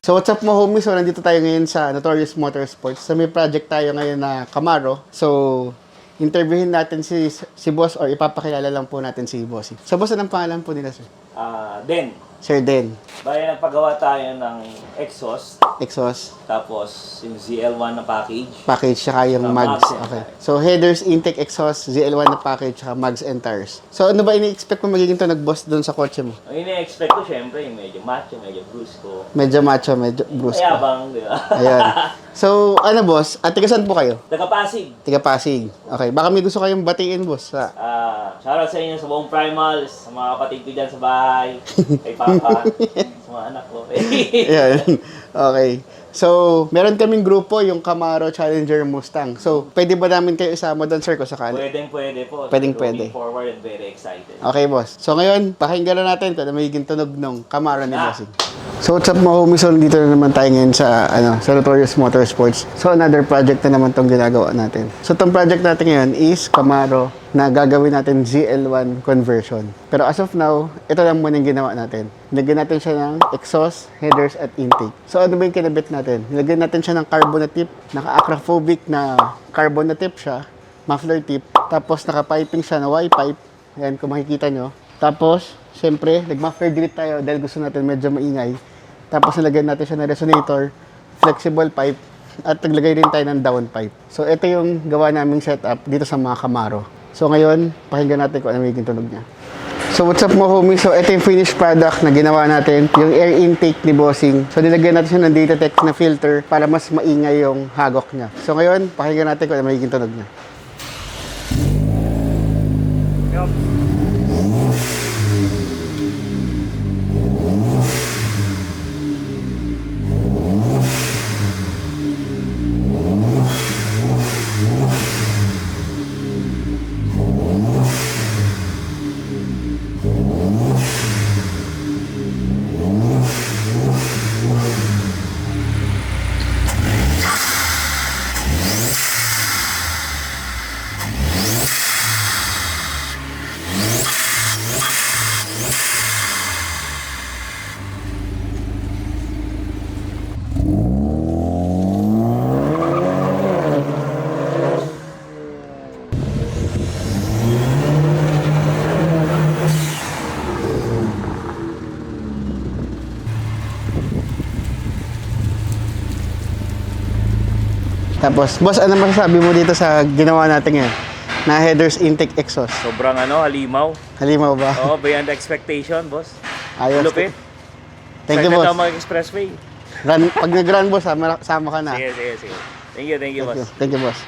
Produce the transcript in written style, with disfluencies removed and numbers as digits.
So what's up mga homies? So nandito tayo ngayon sa Notorious Motorsports. So may project tayo ngayon na Camaro. So interviewin natin si boss or ipapakilala lang po natin si boss. So boss, anong pangalan po nila sir? Den. Sir Den. Baya nagpagawa tayo ng exhaust, Exhaust, tapos yung ZL1 na package. package, saka yung mags. Mags and Okay. tires. So headers, intake, exhaust, ZL1 na package, saka mags and tires. So ano ba ini-expect mo magiging to nag-boss doon sa kotse mo? Ang ine-expect ko syempre, yung medyo macho, medyo brusco. Medyo macho, medyo brusco. Mayabang, di ba? Ayan. So ano boss, at tiga saan po kayo? Taga-Pasig. Tiga Pasig. Okay, baka may gusto kayong batiin boss. Shoutout sa inyo sa buong Primals, sa mga kapatid ko dyan sa bahay, kay Papa, sa mga anak ko. Ayan. Okay. So, meron kaming grupo, yung Camaro, Challenger, Mustang. So, pwede ba namin kayo isama doon, sir, kung sakali? Pwede po. Pwede. Looking forward and very excited. Okay, boss. So, ngayon, pakinggan na natin kung ano magiging tunog ng Camaro ni Bossing. So, what's up mga homies? So, dito na naman tayo ngayon sa Notorious Motorsports. So, another project na naman tong ginagawa natin. So, tong project natin ngayon is Camaro na gagawin natin ZL1 conversion. Pero as of now, ito lang muna yung ginawa natin. Nilagyan natin siya ng exhaust, headers, at intake. So, ano ba yung kinabit natin? Nilagyan natin siya ng carbon na tip, naka-acrophobic na carbon na tip siya, muffler tip, tapos naka-piping siya na Y-pipe. Ayan, kung makikita nyo. Tapos, syempre, nag-muffler delete tayo dahil gusto natin medyo maingay. Tapos, nilagyan natin siya ng resonator, flexible pipe, at naglagay rin tayo ng downpipe. So, ito yung gawa naming setup dito sa mga Camaro. So, ngayon, pakinggan natin kung ano magiging tunog niya. So, what's up mga homies? So, ito yung finished product na ginawa natin, yung air intake ni Bossing. So, nilagyan natin siya ng Datatec na filter para mas maingay yung hagok niya. So, ngayon, pakinggan natin kung ano magiging tunog niya. Tapos, boss, ano masasabi mo dito sa ginawa natin ngayon? Na headers, intake, exhaust. Sobrang halimaw. Halimaw ba? Oo, beyond expectation, boss. Ayos. Lupit. Thank you, boss. mag-expressway. Pag nag-run, boss, sama ka na. Sige. Thank you, boss. Thank you, boss.